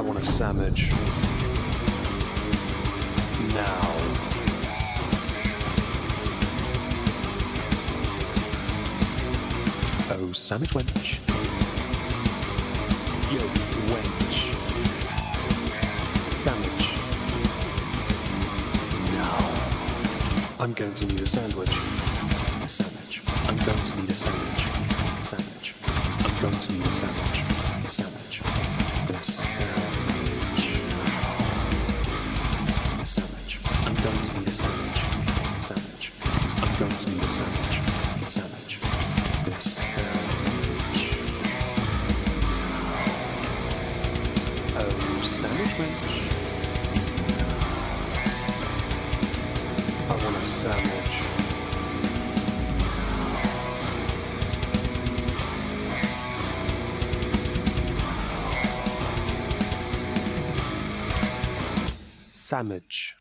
want a sandwich. Now. Oh, sandwich wench. Yo, wench. Sandwich. Now. I'm going to need a sandwich. A sandwich. I'm going to need a sandwich. A sandwich. I'm going to need a sandwich. A sandwich. A sandwich. A sandwich. I'm going to need a sandwich. A sandwich. I'm going to need a sandwich. A sandwich. A sandwich. Oh, sandwich wench. I want a sandwich. Sandwich.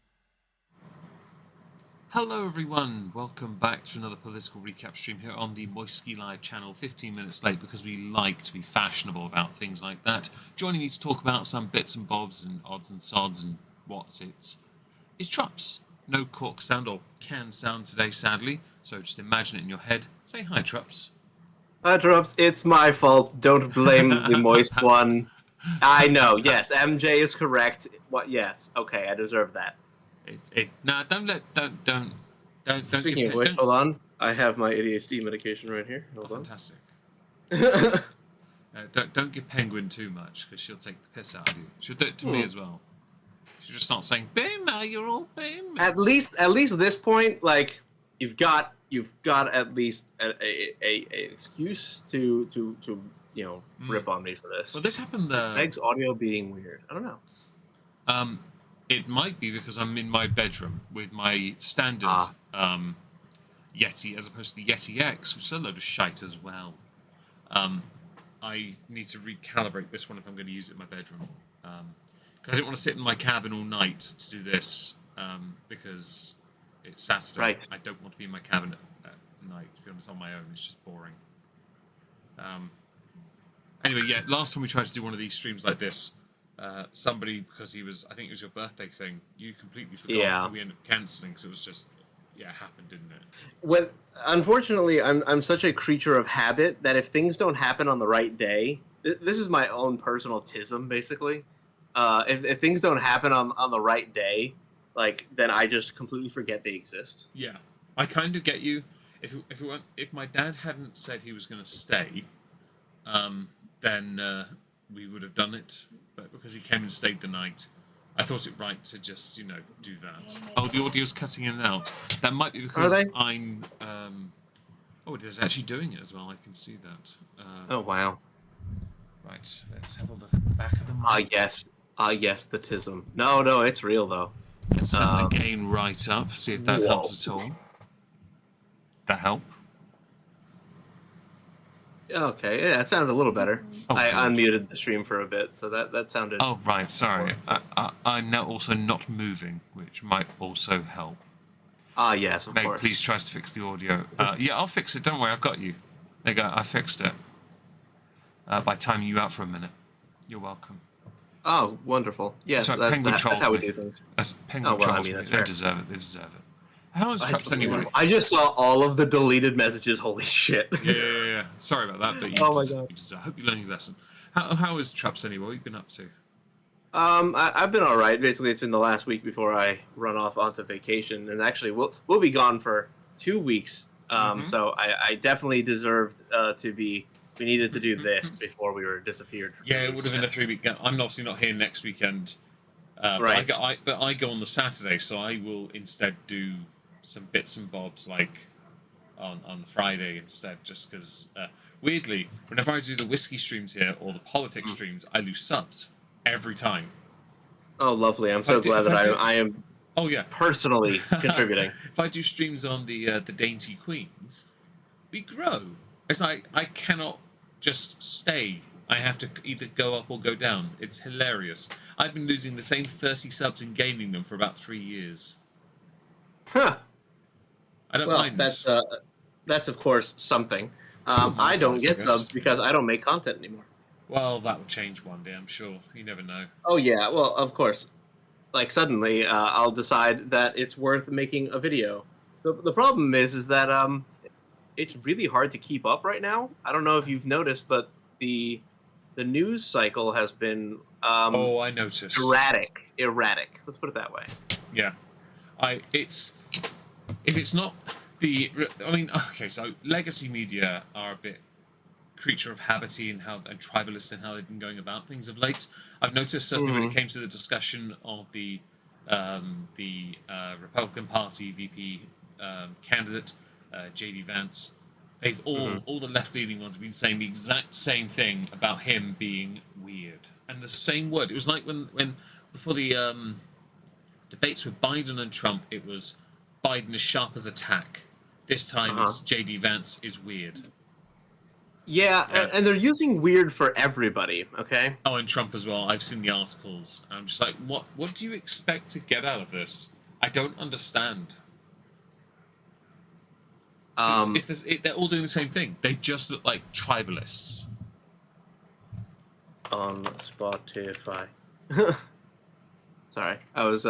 Hello everyone, welcome back to another political recap stream here on the Moisky Live channel, 15 minutes late because we like to be fashionable about things like that. Joining me to talk about some bits and bobs and odds and sods and what's it is Trups. No cork sound or can sound today sadly, so just imagine it in your head. Say hi Trups. Hi Trups, it's my fault, don't blame the moist one. I know, yes, MJ is correct. What? Yes, okay, I deserve that. Don't. Speaking of which, hold on. I have my ADHD medication right here. Hold on. Fantastic. Don't give Penguin too much because she'll take the piss out of you. She'll do it to me as well. She'll just start saying, "Boomer, you're all boomer." At least at this point, like you've got at least a excuse to rip on me for this. Well, this happened. Meg's audio being weird. I don't know. It might be because I'm in my bedroom with my standard Yeti as opposed to the Yeti X, which is a load of shite as well. I need to recalibrate this one if I'm going to use it in my bedroom. Because I didn't want to sit in my cabin all night to do this because it's Saturday. Right. I don't want to be in my cabin at night, to be honest, on my own. It's just boring. Anyway, yeah, last time we tried to do one of these streams like this, somebody, because I think it was your birthday thing, you completely forgot. Yeah. And we ended up cancelling because it was just, it happened, didn't it? When unfortunately, I'm such a creature of habit that if things don't happen on the right day, this is my own personal tism, basically. If things don't happen on the right day, then I just completely forget they exist. Yeah, I kind of get you. If my dad hadn't said he was going to stay, then we would have done it. But because he came and stayed the night, I thought it right to just, do that. Oh, the audio's cutting in and out. That might be because I'm... it is actually doing it as well. I can see that. Oh, wow. Right, let's have a look at the back of the mic. Yes, the tism. No, it's real, though. Let's turn the gain right up, see if that helps at all. That help? Okay, yeah, it sounded a little better. Oh, I God. Unmuted the stream for a bit, so that sounded... Oh, right, sorry. I'm now also not moving, which might also help. Yes, of Meg, course. please try to fix the audio. Yeah, I'll fix it. Don't worry, I've got you. There you go, I fixed it. By timing you out for a minute. You're welcome. Oh, wonderful. Yes, Sorry, that's how we do things. Penguin trolls me. that's They fair. deserve it. They deserve it. How is Trups anyway? I just saw all of the deleted messages. Holy shit. Yeah. Sorry about that, but you Oh my God. I hope you learned your lesson. How is Trups anyway? What have you been up to? I've been all right. Basically, it's been the last week before I run off onto vacation, and actually, we'll be gone for 2 weeks. So I definitely deserved to be. We needed to do this before we were disappeared. For 2 Yeah, it weeks. would have been a 3-week gap. I'm obviously not here next weekend. Right. But I go on the Saturday, so I will instead do some bits and bobs like on the Friday instead, just because weirdly, whenever I do the whiskey streams here or the politics streams, I lose subs every time. Oh, lovely! I'm so glad that I am. Oh yeah, personally contributing. If I do streams on the Dainty Queens, we grow. It's like I cannot just stay. I have to either go up or go down. It's hilarious. I've been losing the same 30 subs and gaining them for about 3 years. Huh. I don't mind that's this. that's of course something. It's not I don't monetized, get I guess. subs because I don't make content anymore. Well, that will change one day, I'm sure. You never know. Oh yeah, well, of course. Like suddenly, I'll decide that it's worth making a video. The problem is that it's really hard to keep up right now. I don't know if you've noticed, but the news cycle has been Oh, I noticed. erratic. Let's put it that way. Yeah, it's if it's not I mean, okay, so legacy media are a bit creature of habity and tribalist in how they've been going about things of late. I've noticed certainly when it came to the discussion of the Republican Party VP candidate JD Vance, they've all the left leaning ones have been saying the exact same thing about him being weird, and the same word. It was like when before the debates with Biden and Trump, it was Biden as sharp as a tack. This time it's JD Vance is weird. Yeah, Yeah. and they're using weird for everybody. Okay. Oh, and Trump as well. I've seen the articles. And I'm just like, what do you expect to get out of this? I don't understand. They're all doing the same thing. They just look like tribalists. On Spotify. Sorry, I was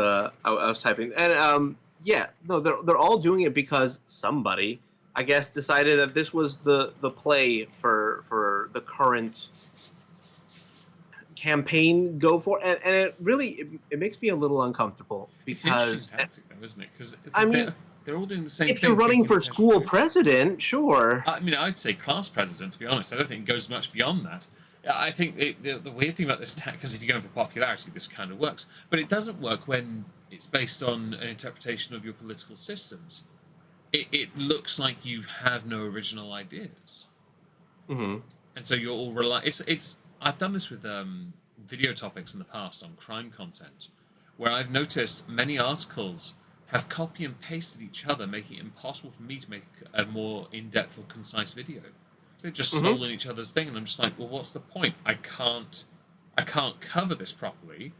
typing, and yeah, no, they're all doing it because somebody, I guess, decided that this was the play for the current campaign go for, and it really it makes me a little uncomfortable It's an interesting because tactic, though, isn't it? Because I mean, they're all doing the same if thing. you're running thinking for potentially- school president, sure. I mean, I'd say class president, to be honest. I don't think it goes much beyond that. I think the weird thing about this because if you're going for popularity, this kind of works. But it doesn't work when it's based on an interpretation of your political systems. It looks like you have no original ideas. Mm-hmm. And so you're all it's I've done this with video topics in the past on crime content, where I've noticed many articles have copy and pasted each other, making it impossible for me to make a more in-depth or concise video. So they've just stolen each other's thing, and I'm just like, well, what's the point? I can't cover this properly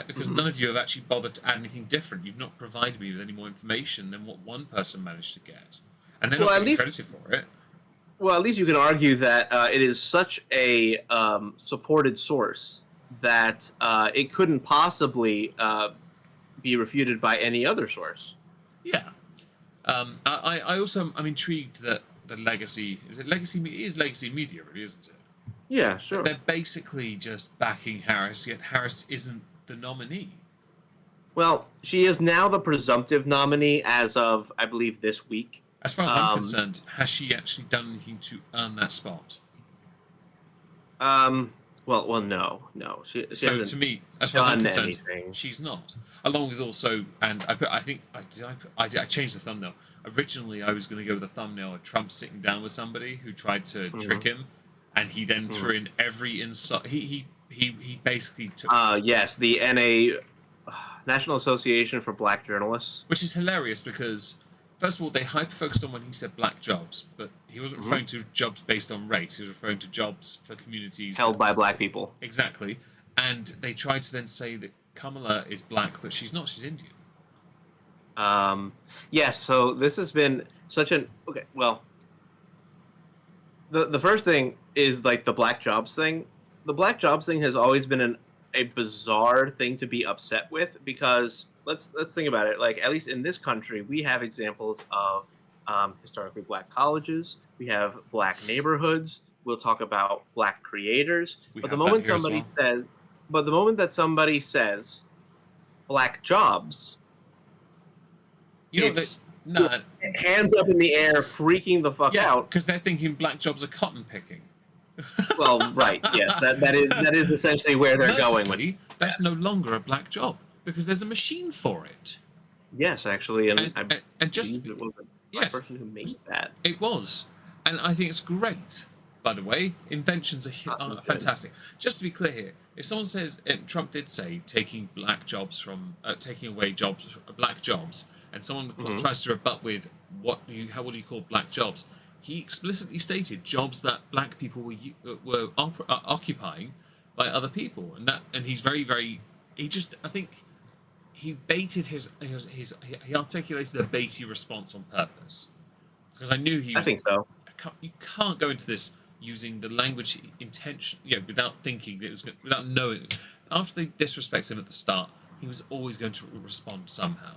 because none of you have actually bothered to add anything different. You've not provided me with any more information than what one person managed to get, and they're not getting credited for it. Well, at least you can argue that it is such a supported source that it couldn't possibly be refuted by any other source. Yeah. I also I'm intrigued that the legacy is legacy media, really, isn't it? Yeah, sure. They're basically just backing Harris, yet Harris isn't the nominee. Well, she is now the presumptive nominee as of, I believe, this week. As far as I'm concerned, has she actually done anything to earn that spot? Well, no. She So hasn't to me, as far as I'm concerned, anything. she's not. Along with also, and I changed the thumbnail. Originally, I was going to go with the thumbnail of Trump sitting down with somebody who tried to trick him, and he then threw in every insult. He basically took. Yes, the National Association for Black Journalists. Which is hilarious because, first of all, they hyper-focused on when he said black jobs, but he wasn't referring to jobs based on race. He was referring to jobs for communities Held by black people. Exactly. And they tried to then say that Kamala is black, but she's not. She's Indian. Yes, so this has been such an... Okay, well, the first thing is, like, the black jobs thing. The black jobs thing has always been a bizarre thing to be upset with because... Let's think about it. Like, at least in this country, we have examples of historically black colleges. We have black neighborhoods. We'll talk about black creators. But the moment that somebody says black jobs, it's hands up in the air, freaking the fuck out. Because they're thinking black jobs are cotton picking. Well, right, yes, that is essentially where they're going with. That's no longer a black job. Because there's a machine for it. Yes, actually, and just it was a black person who made that. It was, and I think it's great. By the way, inventions are fantastic. Just to be clear here, if someone says Trump did say taking black jobs from taking away black jobs, and someone tries to rebut with what do you call black jobs? He explicitly stated jobs that black people were occupying by other people, and he's very very. I think. He baited he articulated a baity response on purpose because I knew he was, I think so. You can't go into this using the language intention, without thinking that it was without knowing. After they disrespected him at the start, he was always going to respond somehow.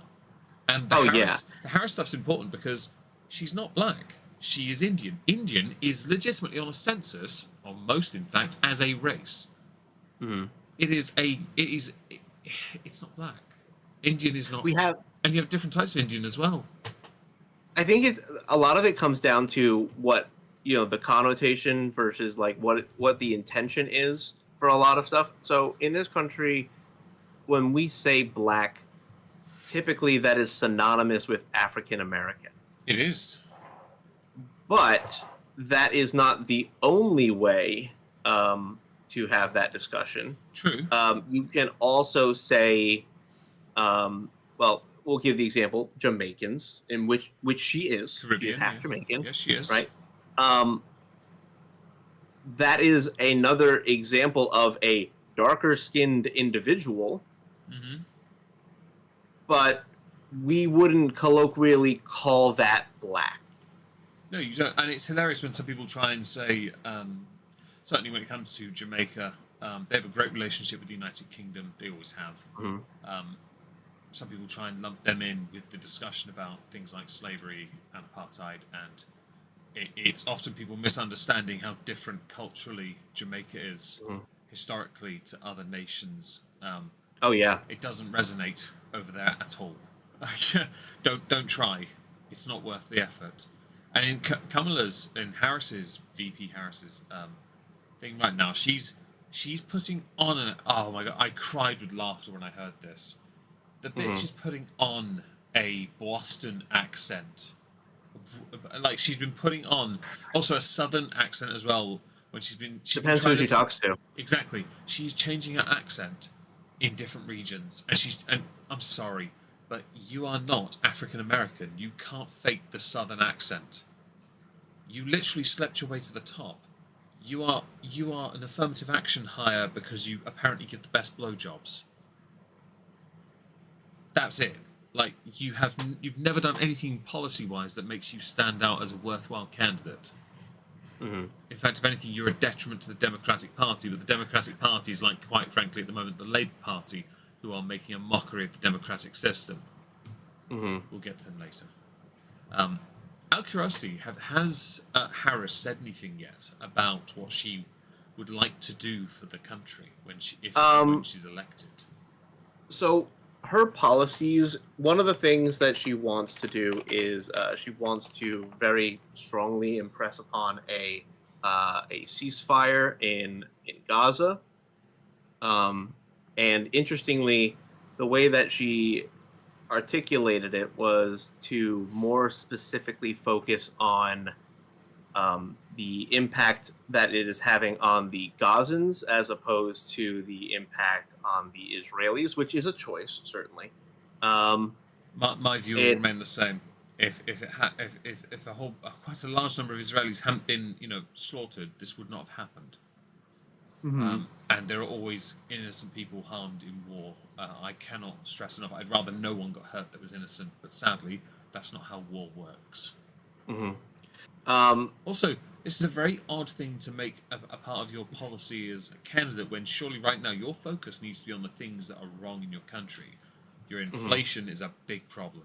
And Oh yeah. The Harris stuff's important because she's not black. She is Indian. Indian is legitimately on a census, or most in fact, as a race. Mhm. It's not black. Indian is not. We have. And you have different types of Indian as well. I think a lot of it comes down to what the connotation versus like what the intention is for a lot of stuff. So in this country, when we say black, typically that is synonymous with African American. It is. But that is not the only way to have that discussion. True. You can also say, well, we'll give the example Jamaicans, in which she is. Caribbean, she is half Jamaican. Yes, she is. Right. That is another example of a darker skinned individual. Mm-hmm. But we wouldn't colloquially call that black. No, you don't. And it's hilarious when some people try and say, certainly when it comes to Jamaica, they have a great relationship with the United Kingdom. They always have. Mm-hmm. Some people try and lump them in with the discussion about things like slavery and apartheid, and it's often people misunderstanding how different culturally Jamaica is historically to other nations. Oh yeah, it doesn't resonate over there at all. Don't try. It's not worth the effort. And in Kamala's and VP Harris's thing right now, she's putting on an, oh my god, I cried with laughter when I heard this. The bitch is putting on a Boston accent. Like she's been putting on also a southern accent as well when she's been depends who she talks to. Exactly. She's changing her accent in different regions. And I'm sorry, but you are not African American. You can't fake the southern accent. You literally slept your way to the top. You are an affirmative action hire because you apparently give the best blowjobs. That's it. Like you've never done anything policy-wise that makes you stand out as a worthwhile candidate. Mm-hmm. In fact, if anything, you're a detriment to the Democratic Party. But the Democratic Party is like, quite frankly, at the moment, the Labour Party, who are making a mockery of the democratic system. We'll get to them later. Out of curiosity, has Harris said anything yet about what she would like to do for the country when she's elected? So her policies, one of the things that she wants to do is she wants to very strongly impress upon a ceasefire in Gaza. And interestingly, the way that she articulated it was to more specifically focus on the impact that it is having on the Gazans as opposed to the impact on the Israelis, which is a choice, certainly. My view will remain the same. If quite a large number of Israelis hadn't been slaughtered, this would not have happened. And there are always innocent people harmed in war. I cannot stress enough. I'd rather no one got hurt that was innocent, but sadly, that's not how war works. Also, this is a very odd thing to make a part of your policy as a candidate when surely right now your focus needs to be on the things that are wrong in your country. Your inflation is a big problem.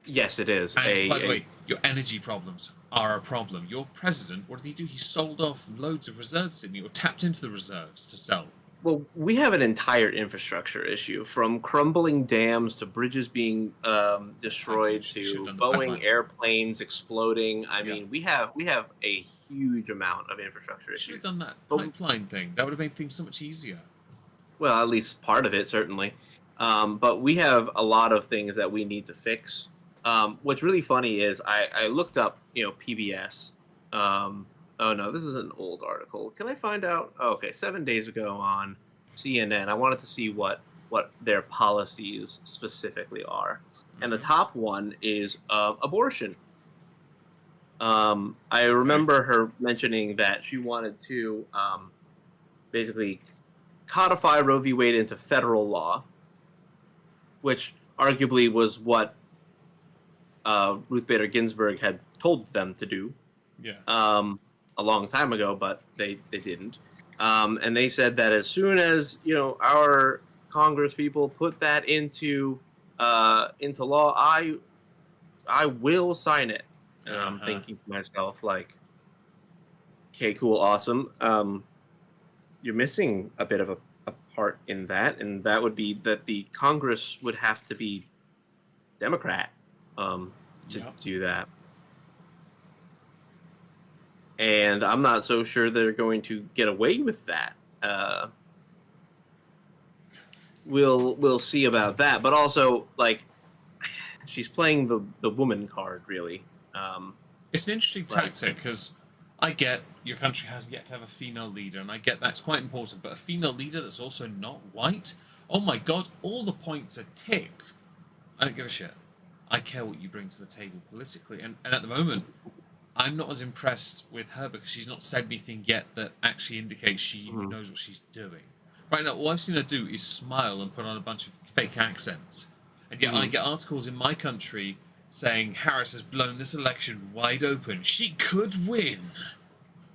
Yes, it is. And by the way, your energy problems are a problem. Your president, what did he do? He sold off loads of reserves, didn't he? Or tapped into the reserves to sell. Well, we have an entire infrastructure issue, from crumbling dams to bridges being destroyed to Boeing airplanes exploding. I mean, we have a huge amount of infrastructure issues. Should have done that pipeline thing. That would have made things so much easier. Well, at least part of it, certainly. But we have a lot of things that we need to fix. What's really funny is I looked up, PBS. Oh no, this is an old article. Can I find out? Oh, okay, 7 days ago on CNN, I wanted to see what their policies specifically are. And the top one is abortion. I remember her mentioning that she wanted to basically codify Roe v. Wade into federal law, which arguably was what Ruth Bader Ginsburg had told them to do. Yeah. A long time ago, but they didn't. And they said that as soon as our Congress people put that into law, I will sign it. And I'm thinking to myself, like, okay, cool, awesome. You're missing a bit of a part in that, and that would be that the Congress would have to be Democrat to do that. And I'm not so sure they're going to get away with that. We'll see about that. But also, like, she's playing the woman card, really. It's an interesting tactic because I get your country hasn't yet to have a female leader, and I get that's quite important. But a female leader that's also not white, oh my god, all the points are ticked. I don't give a shit. I care what you bring to the table politically, and at the moment, I'm not as impressed with her because she's not said anything yet that actually indicates she knows what she's doing. Right now, all I've seen her do is smile and put on a bunch of fake accents. And yet I get articles in my country saying Harris has blown this election wide open. She could win.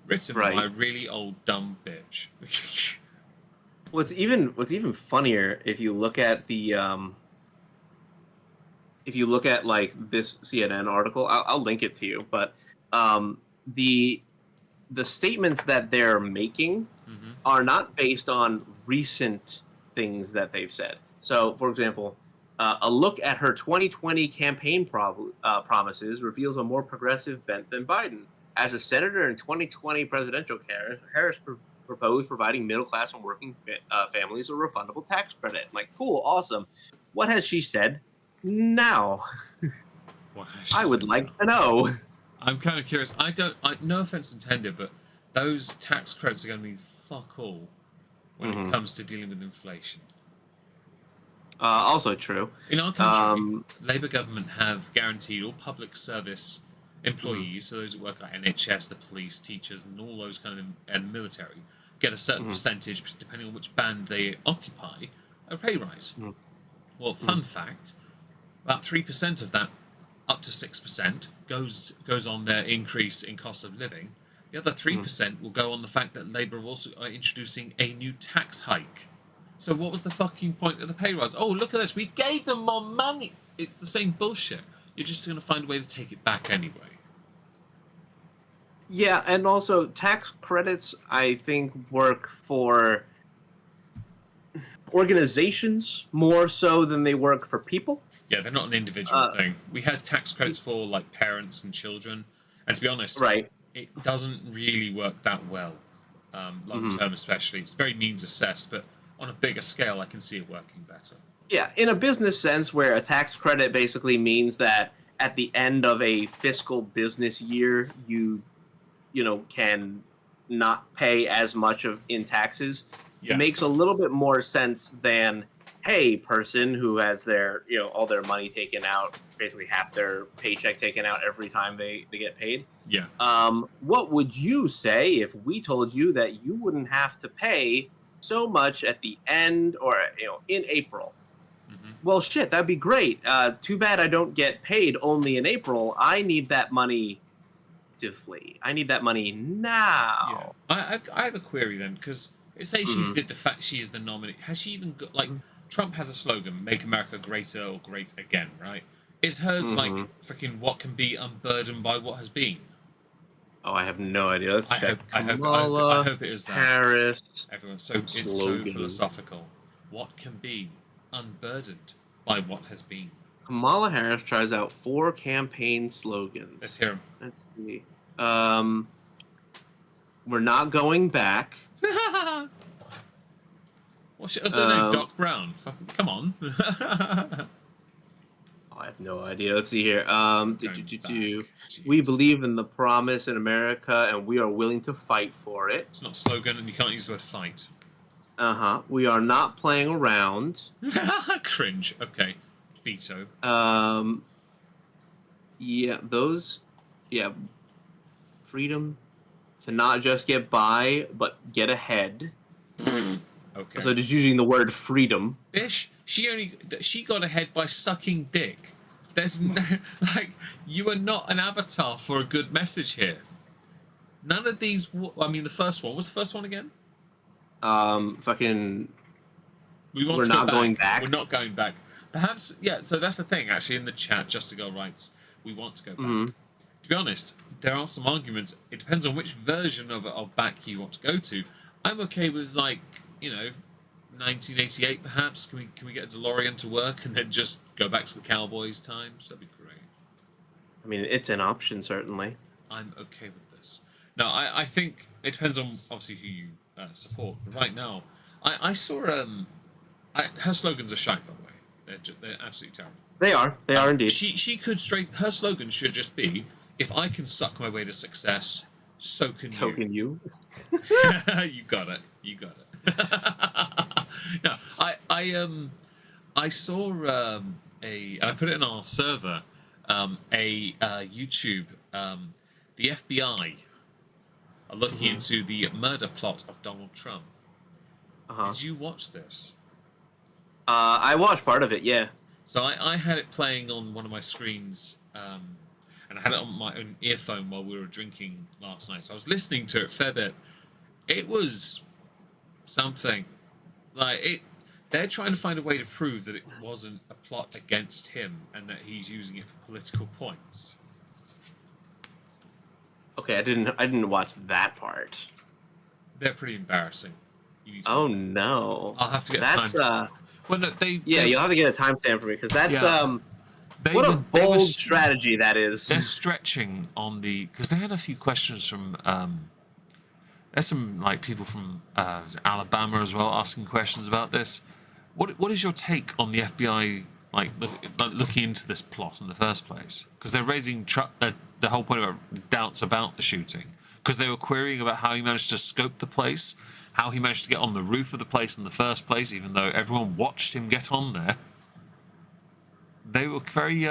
Written by a really old dumb bitch. What's even funnier if you look at the like this CNN article, I'll link it to you, but the statements that they're making are not based on recent things that they've said. So, for example, a look at her 2020 campaign promises reveals a more progressive bent than Biden. As a senator in 2020 presidential Harris proposed providing middle-class and working families a refundable tax credit. Like, cool, awesome. What has she said now? I would like to know. I'm kind of curious. No offense intended, but those tax credits are going to mean fuck all when it comes to dealing with inflation. Also true. In our country, Labour government have guaranteed all public service employees, so those who work at NHS, the police, teachers, and all those kind of, and military, get a certain percentage, depending on which band they occupy, a pay rise. Well, fun fact, about 3% of that, up to 6%, goes on their increase in cost of living. The other 3% will go on the fact that Labour are also introducing a new tax hike. So what was the fucking point of the pay rise? Oh, look at this. We gave them more money. It's the same bullshit. You're just going to find a way to take it back anyway. Yeah, and also tax credits, I think, work for organizations more so than they work for people. Yeah, they're not an individual thing. We have tax credits for like parents and children, and to be honest, it doesn't really work that well, long term especially. It's very means assessed, but on a bigger scale, I can see it working better. Yeah, in a business sense, where a tax credit basically means that at the end of a fiscal business year, you can not pay as much in taxes. It makes a little bit more sense than, hey, person who has their all their money taken out, basically half their paycheck taken out every time they get paid. Yeah. What would you say if we told you that you wouldn't have to pay so much at the end or in April? Well, shit, that'd be great. Too bad I don't get paid only in April. I need that money to flee. I need that money now. Yeah. I have a query then, because say she is the nominee. Has she even got, like, Trump has a slogan, "Make America Greater" or "Great Again," right? Is hers like freaking what can be unburdened by what has been? Oh, I have no idea. Let's check. I hope it is that. Harris. Everyone, it's so philosophical. What can be unburdened by what has been? Kamala Harris tries out 4 campaign slogans. Let's hear them. Let's see. We're not going back. What's her name? Doc Brown. Come on. I have no idea. Let's see here. We believe in the promise in America, and we are willing to fight for it. It's not a slogan, and you can't use the word fight. We are not playing around. Cringe. Okay. Veto. Yeah, those. Yeah. Freedom to not just get by, but get ahead. Okay. So just using the word freedom. Bish, she got ahead by sucking dick. There's no, like, you are not an avatar for a good message here. None of these. I mean, the first one. What's the first one again? Fucking. We want We're to not go going back. back. We're not going back. Perhaps, yeah. So that's the thing. Actually, in the chat, Just a Girl writes, "We want to go back." Mhm. To be honest, there are some arguments. It depends on which version of back you want to go to. I'm okay with 1988 perhaps. Can we get a DeLorean to work and then just go back to the Cowboys times? That'd be great. I mean, it's an option, certainly. I'm okay with this. No, I think it depends on obviously who you support. But right now, I saw her slogans are shite, by the way. They're absolutely terrible. They are. They are indeed. She could her slogan should just be, if I can suck my way to success, so can you. So can you. You got it. You got it. No, I saw and I put it in our server, YouTube, the FBI are looking into the murder plot of Donald Trump. Did you watch this? I watched part of it, yeah. So I had it playing on one of my screens, and I had it on my own earphone while we were drinking last night. So I was listening to it a fair bit. It was something. They're trying to find a way to prove that it wasn't a plot against him and that he's using it for political points. Okay, I didn't watch that part. They're pretty embarrassing. Oh no! I'll have to get that's time. Well, no, you'll have to get a timestamp for me because that's They what a were- they were bold s- strategy that is. They're stretching on because they had a few questions from there's some people from Alabama as well asking questions about this. What is your take on the FBI looking into this plot in the first place? Because they're raising the whole point about doubts about the shooting because they were querying about how he managed to scope the place, how he managed to get on the roof of the place in the first place, even though everyone watched him get on there. They were very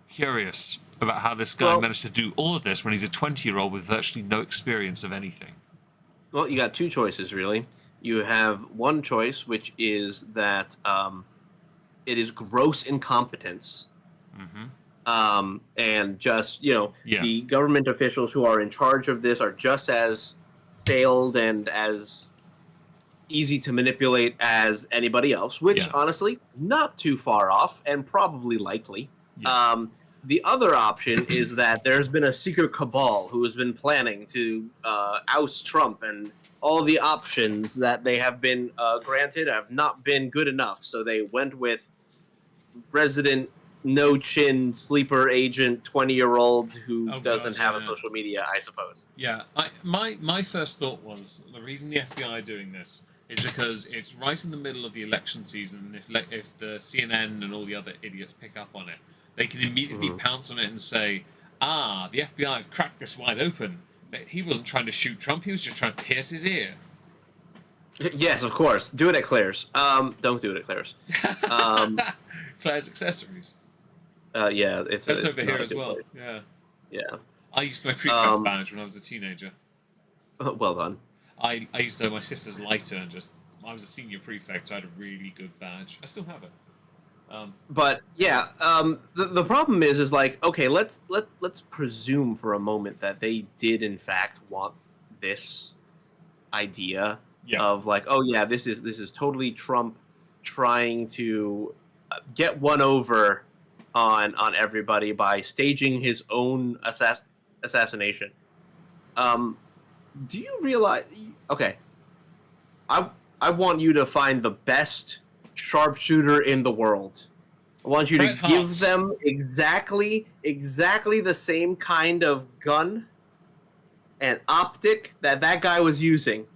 curious about how this guy managed to do all of this when he's a 20-year-old with virtually no experience of anything. Well, you got two choices, really. You have one choice, which is that it is gross incompetence. And just, the government officials who are in charge of this are just as failed and as easy to manipulate as anybody else, which honestly, not too far off and probably likely. The other option is that there's been a secret cabal who has been planning to oust Trump, and all the options that they have been granted have not been good enough. So they went with resident no-chin sleeper agent 20-year-old who doesn't have a social media, I suppose. Yeah, my first thought was the reason the FBI are doing this is because it's right in the middle of the election season. If the CNN and all the other idiots pick up on it, they can immediately pounce on it and say, the FBI have cracked this wide open. He wasn't trying to shoot Trump, he was just trying to pierce his ear. Yes, of course. Do it at Claire's. Don't do it at Claire's. Claire's Accessories. Yeah, it's over here not a as good well. place. Yeah. I used my prefect badge when I was a teenager. Well done. I used to have my sister's lighter and I was a senior prefect, so I had a really good badge. I still have it. But yeah, the problem is okay, let's presume for a moment that they did in fact want this idea of this is totally Trump trying to get one over on everybody by staging his own assassination. Do you realize? Okay, I want you to find the best sharpshooter in the world. I want you to give them exactly the same kind of gun and optic that guy was using.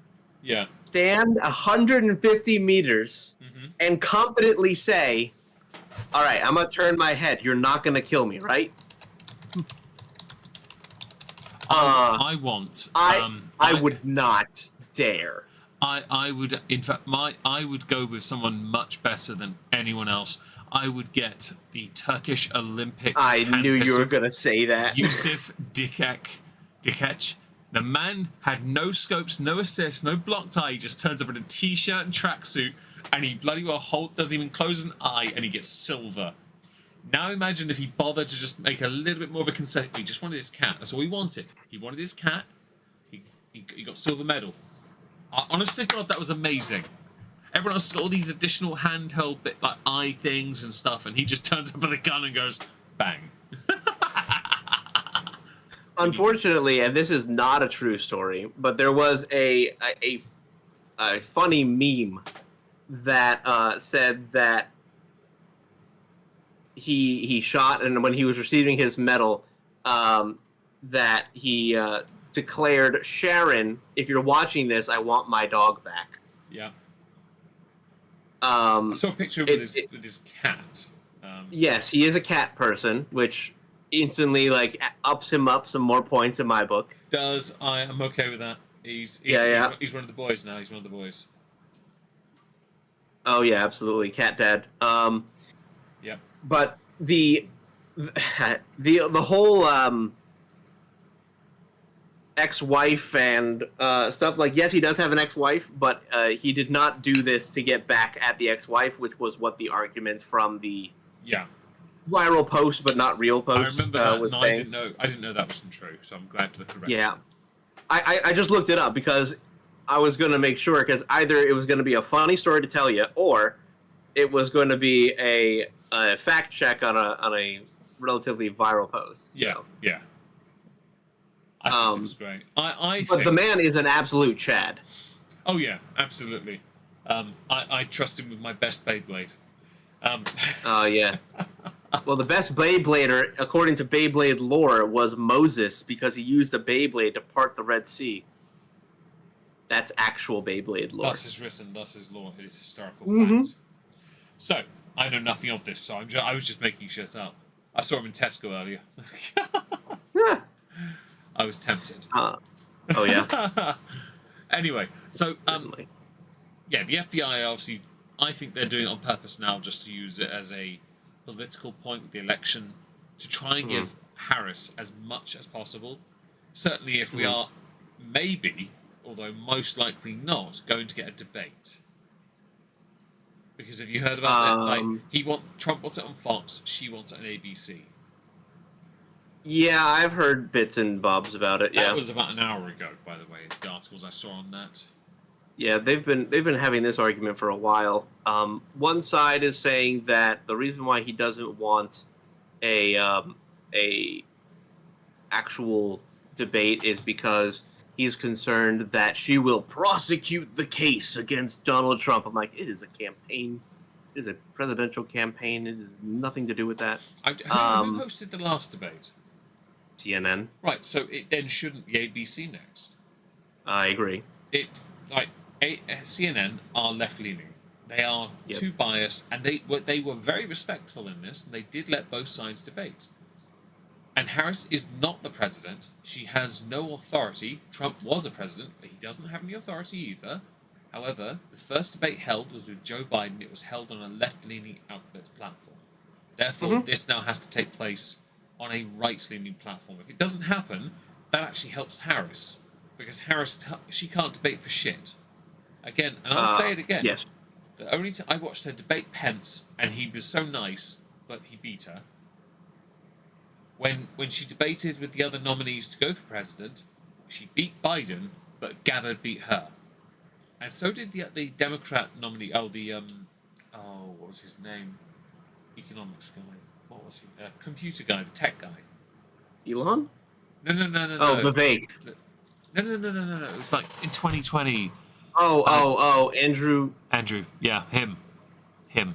Yeah. Stand 150 meters and confidently say, "All right, I'm gonna turn my head. You're not gonna kill me, right?" I would not dare. I would, in fact, I would go with someone much better than anyone else. I would get the Turkish Olympic. I knew you were gonna say that. Yusuf Dikec. The man had no scopes, no assists, no blocked eye. He just turns up in a t-shirt and tracksuit, and he bloody well doesn't even close an eye, and he gets silver. Now imagine if he bothered to just make a little bit more of a concession. He just wanted his cat. That's all he wanted. He wanted his cat. He got silver medal. Honest to God, that was amazing. Everyone else has got all these additional handheld like eye things and stuff, and he just turns up with a gun and goes, bang. Unfortunately, and this is not a true story, but there was a funny meme that said that he shot, and when he was receiving his medal, that he declared, "Sharon, if you're watching this, I want my dog back." Yeah. I saw a picture with his cat. Yes, he is a cat person, which instantly ups him up some more points in my book. I'm okay with that. He's one of the boys now. He's one of the boys. Oh yeah, absolutely, cat dad. Yeah. But the whole ex-wife and stuff, yes, he does have an ex-wife, but he did not do this to get back at the ex-wife, which was what the argument from the viral post but not real post. I remember that. Was no, saying. I didn't know that wasn't true, so I'm glad for the correction. Yeah, I just looked it up because I was going to make sure, because either it was going to be a funny story to tell you, or it was going to be a fact check on a relatively viral post. Yeah, yeah. I think it was great. But the man is an absolute Chad. Oh yeah, absolutely. I trust him with my best Beyblade. Oh yeah. Well, the best Beyblader, according to Beyblade lore, was Moses, because he used a Beyblade to part the Red Sea. That's actual Beyblade lore. Thus is written, thus is law. It is historical fact. So, I know nothing of this, so I was just making shit up. I saw him in Tesco earlier. Yeah. I was tempted. Oh yeah. Anyway, so yeah, the FBI obviously, I think they're doing it on purpose now, just to use it as a political point with the election, to try and give Harris as much as possible. Certainly, if we are maybe, although most likely not, going to get a debate. Because have you heard about it? Trump wants it on Fox, she wants it on ABC. Yeah, I've heard bits and bobs about it. That was about an hour ago, by the way. The articles I saw on that. Yeah, they've been having this argument for a while. One side is saying that the reason why he doesn't want a actual debate is because he's concerned that she will prosecute the case against Donald Trump. I'm like, it is a campaign. It is a presidential campaign. It has nothing to do with that. Who hosted the last debate? CNN. Right, so it then shouldn't be ABC next. I agree. CNN are left-leaning. They are too biased, and they were very respectful in this, and they did let both sides debate. And Harris is not the president. She has no authority. Trump was a president, but he doesn't have any authority either. However, the first debate held was with Joe Biden. It was held on a left-leaning outlet platform. Therefore, this now has to take place on a right-leaning platform. If it doesn't happen, that actually helps Harris, because Harris, she can't debate for shit. Again, and I'll say it again. Yes. The only time I watched her debate Pence, and he was so nice, but he beat her. When she debated with the other nominees to go for president, she beat Biden, but Gabbard beat her. And so did the Democrat nominee. What was his name? Economics guy. What was he? Computer guy, the tech guy. Elon? No. Oh, Vivek. No. It was like in 2020. Andrew. Andrew, yeah, him.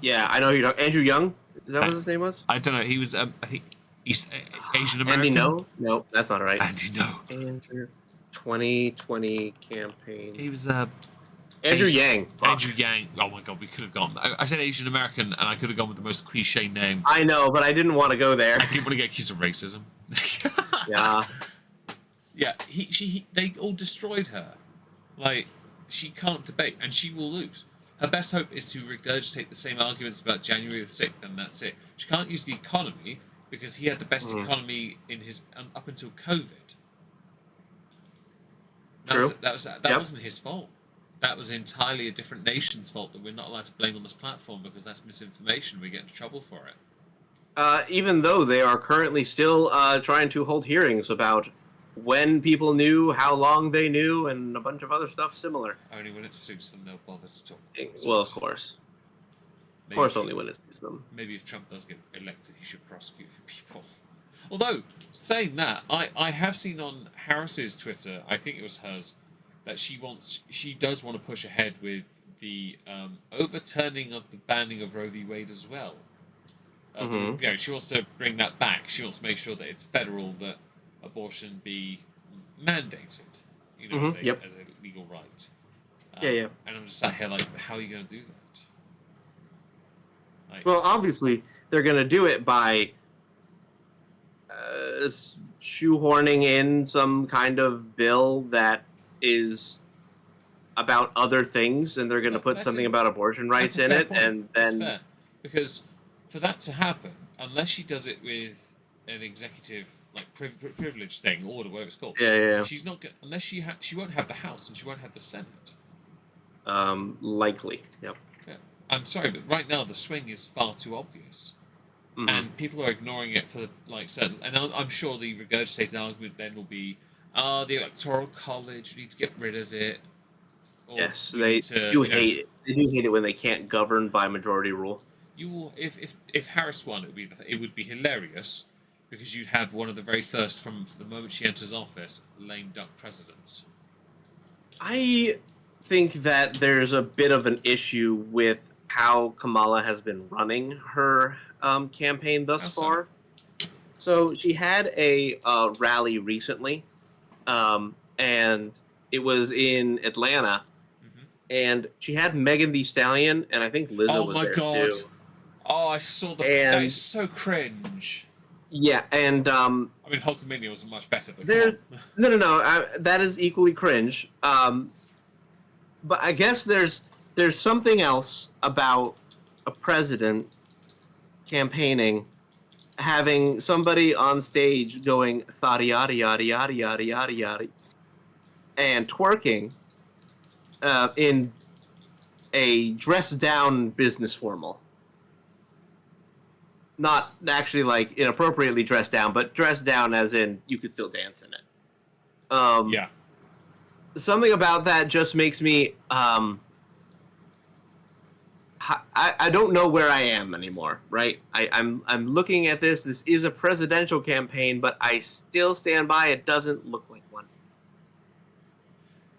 Yeah, I know you're talking. Andrew Young? Is that what his name was? I don't know. He was, I think, Asian American. Andy No? No, that's not right. Andy No. Andrew 2020 campaign. He was Andrew Yang. Fuck. Andrew Yang. Oh my god, we could have gone. I said Asian American, and I could have gone with the most cliche name. I know, but I didn't want to go there. I didn't want to get accused of racism. Yeah. Yeah, they all destroyed her. Like, she can't debate, and she will lose. Her best hope is to regurgitate the same arguments about January the 6th, and that's it. She can't use the economy, because he had the best economy in his up until COVID. True. That wasn't his fault. That was entirely a different nation's fault that we're not allowed to blame on this platform, because that's misinformation. We get into trouble for it. Even though they are currently still trying to hold hearings about when people knew, how long they knew, and a bunch of other stuff similar. Only when it suits them, they'll bother to talk about it. Well, of course. Of course, only when it suits them. Maybe if Trump does get elected, he should prosecute for people. Although, saying that, I have seen on Harris's Twitter, I think it was hers, that she does want to push ahead with the overturning of the banning of Roe v. Wade as well. She wants to bring that back. She wants to make sure that it's federal, that abortion be mandated, as a legal right. And I'm just sat here like, how are you going to do that? Well, obviously, they're going to do it by shoehorning in some kind of bill that is about other things, and they're going to put something about abortion rights in it, and then... That's fair. Because for that to happen, unless she does it with an executive privilege thing, order, whatever it's called, she's not unless she won't have the House and she won't have the Senate. Likely, yep. Yeah. I'm sorry, but right now the swing is far too obvious, and people are ignoring it for certain. And I'm sure the regurgitated argument then will be, the Electoral College, we need to get rid of it. Yes, they do hate it. They do hate it when they can't govern by majority rule. If Harris won, it would be hilarious, because you'd have one of the very first from the moment she enters office, lame duck presidents. I think that there's a bit of an issue with how Kamala has been running her campaign thus far. So she had a rally recently, and it was in Atlanta, and she had Megan Thee Stallion, and I think Lizzo was there too. Oh my god! Oh, I saw that is so cringe. Yeah, and I mean, Hulkamania was much better. But no. That is equally cringe. But I guess there's something else about a president campaigning, having somebody on stage going yada yada yada yada yada yada yada, and twerking in a dressed down business formal. Not actually like inappropriately dressed down, but dressed down as in you could still dance in it. Yeah. Something about that just makes me I don't know where I am anymore, right? I'm looking at this. This is a presidential campaign, but I still stand by it doesn't look like one.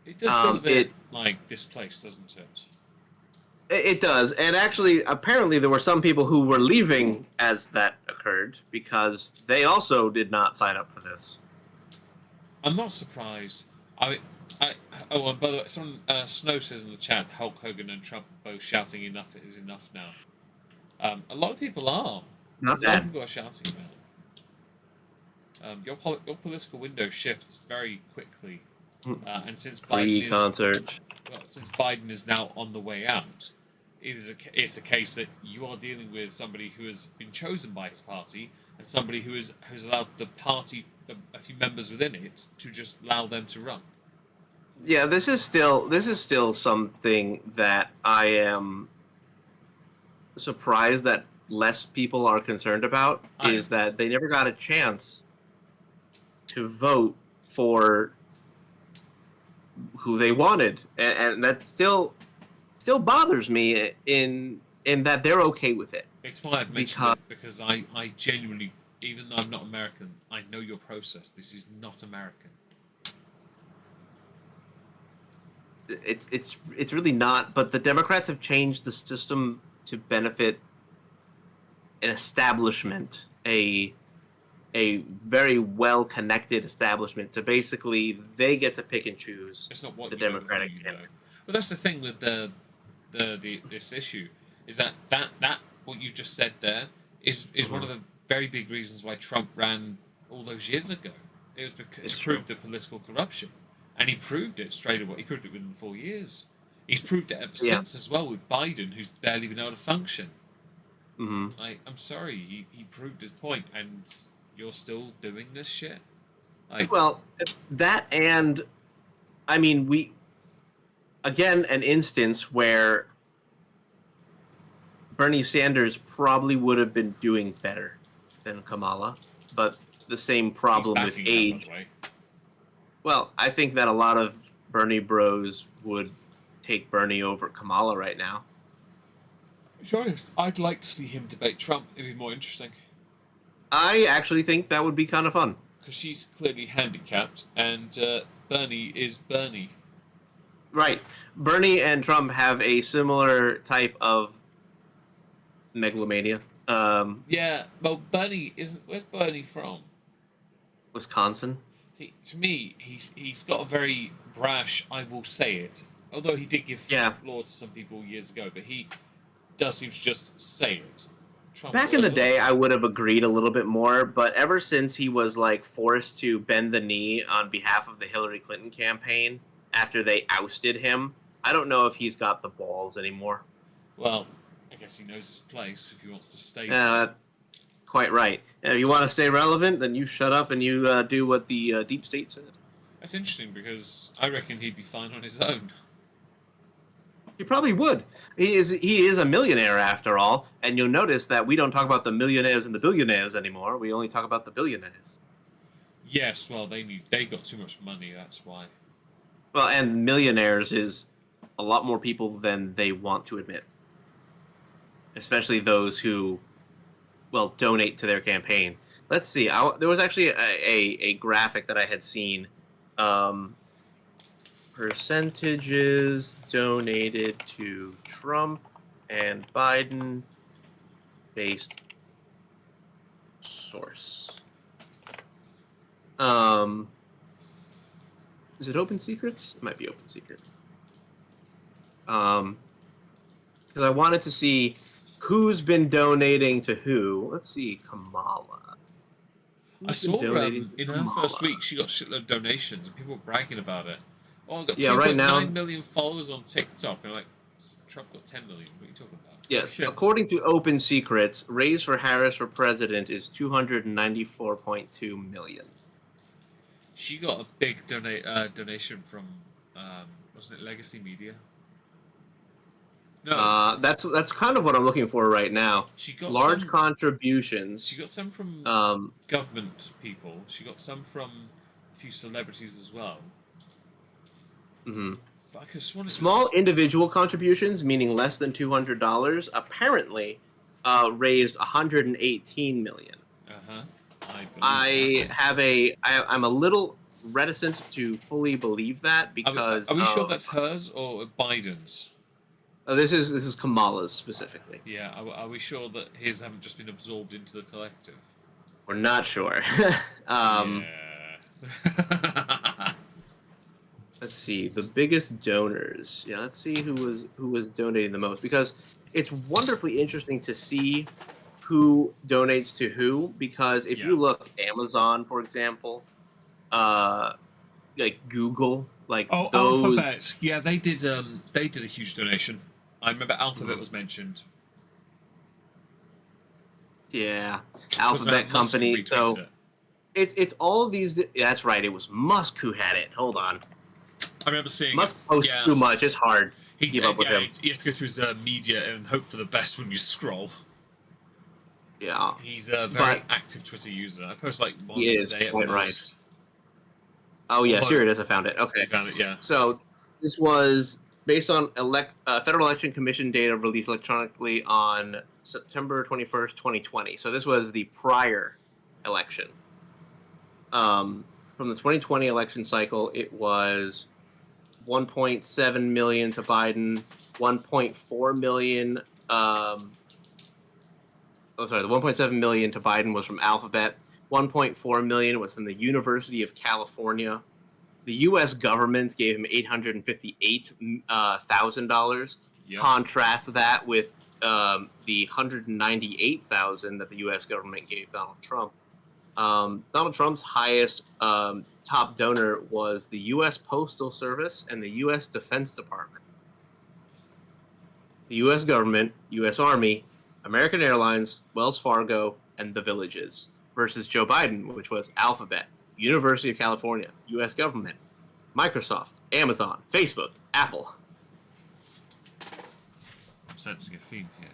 It does feel a bit like displaced, doesn't it? It does, and actually, apparently, there were some people who were leaving as that occurred because they also did not sign up for this. I'm not surprised. And by the way, someone Snow says in the chat, Hulk Hogan and Trump are both shouting "Enough is enough" now. A lot of people are. Not bad. A lot of people are shouting about. Your political window shifts very quickly, and since Biden is now on the way out, it's a case that you are dealing with somebody who has been chosen by his party and somebody who's allowed the party, a few members within it, to just allow them to run. Yeah, this is still something that I am surprised that less people are concerned about, is that they never got a chance to vote for who they wanted, and that still bothers me in that they're okay with it. It's why I've mentioned it, because I genuinely, even though I'm not American, I know your process. This is not American. It's really not, but the Democrats have changed the system to benefit an establishment, a very well-connected establishment, to basically they get to pick and choose. It's not what the Democratic candidate. But that's the thing with this issue, is that what you just said there is one of the very big reasons why Trump ran all those years ago. It was because to prove the political corruption, and he proved it straight away. He proved it within 4 years. He's proved it ever since as well with Biden, who's barely been able to function. I'm sorry, he proved his point, and you're still doing this shit. Well, that, and I mean, again, an instance where Bernie Sanders probably would have been doing better than Kamala, but the same problem with age. Well, I think that a lot of Bernie bros would take Bernie over Kamala right now. To be honest, I'd like to see him debate Trump. It'd be more interesting. I actually think that would be kind of fun. Because she's clearly handicapped, and Bernie is Bernie. Right. Bernie and Trump have a similar type of megalomania. Yeah, well, Bernie isn't. Where's Bernie from? Wisconsin. To me, he's got a very brash. I will say it. Although he did give Yeah. floor to some people years ago, but he does seem to just say it. Trump Back in the day, I would have agreed a little bit more, but ever since he was like forced to bend the knee on behalf of the Hillary Clinton campaign after they ousted him, I don't know if he's got the balls anymore. Well, I guess he knows his place if he wants to stay. Quite right. If you want to stay relevant, then you shut up and you do what the deep state said. That's interesting because I reckon he'd be fine on his own. He probably would. He is a millionaire after all, and you'll notice that we don't talk about the millionaires and the billionaires anymore. We only talk about the billionaires. Yes, well, they got too much money. That's why. Well, and millionaires is a lot more people than they want to admit, especially those who, well, donate to their campaign. Let's see. There was actually a graphic that I had seen. Percentages donated to Trump and Biden based source. Is it Open Secrets? It might be Open Secrets. Because I wanted to see who's been donating to who. Let's see, Kamala. I saw in her first week she got shitload of donations and people were bragging about it. Oh, I got 2.9 million followers on TikTok. And I'm like, Trump got 10 million. What are you talking about? Yes, according to Open Secrets, raise for Harris for president is 294.2 million. She got a big donation from, wasn't it Legacy Media? No, that's kind of what I'm looking for right now. She got large contributions. She got some from government people. She got some from a few celebrities as well. Mm-hmm. But I could sworn small individual contributions, meaning less than $200, apparently raised 118 million. I'm a little reticent to fully believe that because are we sure that's hers or Biden's? This is Kamala's specifically. Yeah, are we sure that his haven't just been absorbed into the collective? We're not sure. Yeah. Let's see the biggest donors. Yeah, let's see who was donating the most, because it's wonderfully interesting to see who donates to who. Because if you look, Amazon, for example, like Google, like those... Alphabet. Yeah, they did a huge donation. I remember Alphabet was mentioned. Yeah, Alphabet company. So it's all of these. That's right. It was Musk who had it. Hold on. I remember seeing Musk posts too much. It's hard to keep up with him. You have to go through his media and hope for the best when you scroll. Yeah, he's a very active Twitter user. I post like once a day at most. Right. Oh yes, here it is. I found it. Okay, you found it. Yeah. So this was based on Federal Election Commission data released electronically on September 21st, 2020. So this was the prior election. From the 2020 election cycle, it was 1.7 million to Biden, 1.4 million. The 1.7 million to Biden was from Alphabet. 1.4 million was from the University of California. The U.S. government gave him $858,000. Yep. Contrast that with the $198,000 that the U.S. government gave Donald Trump. Donald Trump's highest top donor was the U.S. Postal Service and the U.S. Defense Department. The U.S. government, U.S. Army, American Airlines, Wells Fargo, and the Villages, versus Joe Biden, which was Alphabet, University of California, U.S. government, Microsoft, Amazon, Facebook, Apple. I'm sensing a theme here.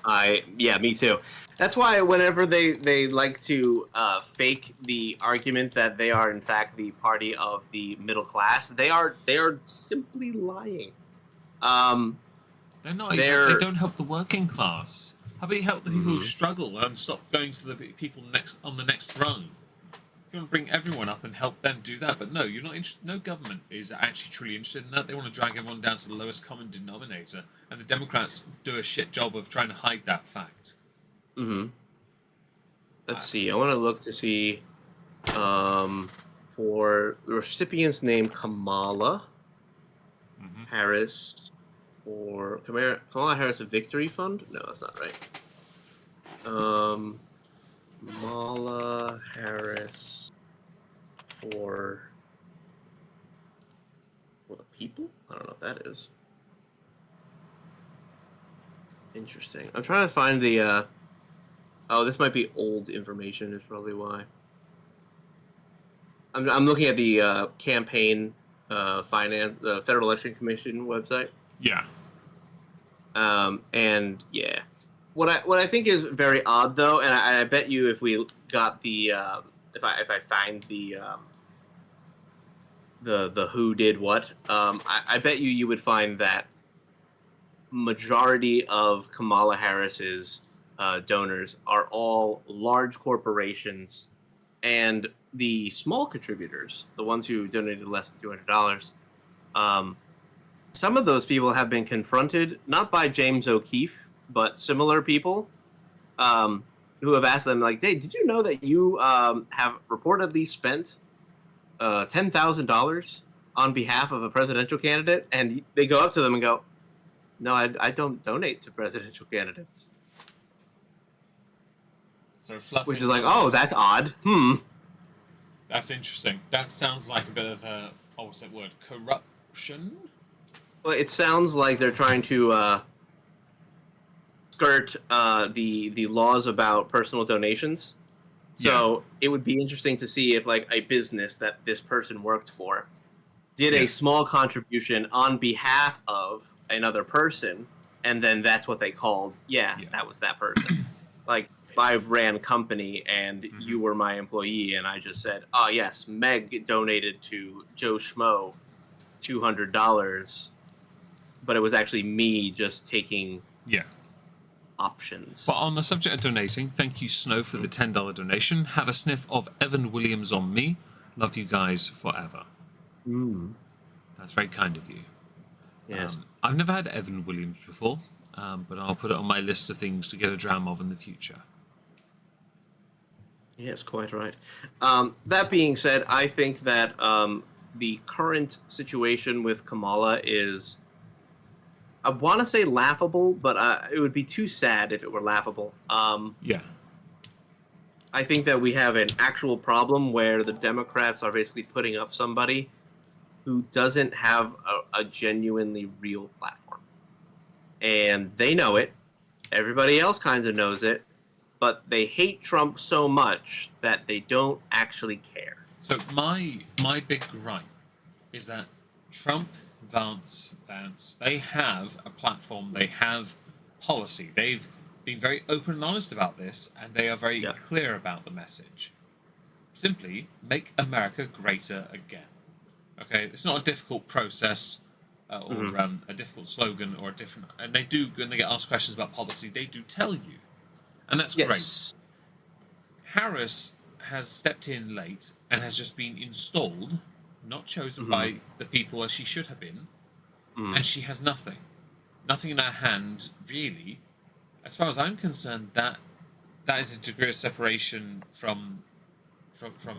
Yeah, me too. That's why whenever they like to fake the argument that they are in fact the party of the middle class, they are simply lying. They're not. They They're don't help the working class. How about you help the people who Mhm. struggle and stop going to the people next on the next rung? If you want to bring everyone up and help them do that, but no, you're not. No government is actually truly interested in that. They want to drag everyone down to the lowest common denominator, and the Democrats do a shit job of trying to hide that fact. Mhm. Let's see. I want to look to see for the recipient's name Kamala Mm-hmm. Harris for Kamala Harris Victory Fund. No, that's not right. Kamala Harris for the people. I don't know what that is. Interesting. I'm trying to find the. Oh, this might be old information. Is probably why. I'm looking at the campaign finance, the Federal Election Commission website. Yeah. And yeah, what I think is very odd though, and I bet you if we got the if I find the who did what, I bet you would find that majority of Kamala Harris's donors are all large corporations, and the small contributors, the ones who donated less than $200, some of those people have been confronted not by James O'Keefe, but similar people who have asked them, like, "Hey, did you know that you have reportedly spent $10,000 on behalf of a presidential candidate?" And they go up to them and go, "No, I don't donate to presidential candidates." So fluffing. Which is like, oh, that's odd. That's interesting. That sounds like a bit of a what's that word? Corruption. Well, it sounds like they're trying to skirt the laws about personal donations. So it would be interesting to see if like a business that this person worked for did a small contribution on behalf of another person, and then that's what they called. That was that person. Like if I ran company and you were my employee, and I just said, "Oh yes, Meg donated to Joe Schmo $200," but it was actually me just taking options. But on the subject of donating, thank you, Snow, for the $10 donation. Have a sniff of Evan Williams on me. Love you guys forever. That's very kind of you. Yes. I've never had Evan Williams before, but I'll put it on my list of things to get a dram of in the future. Yes, quite right. That being said, I think that the current situation with Kamala is, I want to say laughable, but it would be too sad if it were laughable. I think that we have an actual problem where the Democrats are basically putting up somebody who doesn't have a genuinely real platform. And they know it. Everybody else kind of knows it. But they hate Trump so much that they don't actually care. So my big gripe is that Trump, Vance, they have a platform, they have policy. They've been very open and honest about this, and they are very clear about the message. Simply, make America greater again. Okay, it's not a difficult process or a difficult slogan or a different. And they do, when they get asked questions about policy, they do tell you. And that's great. Harris has stepped in late and has just been installed, not chosen by the people as she should have been, and she has nothing. Nothing in her hand, really. As far as I'm concerned, that is a degree of separation from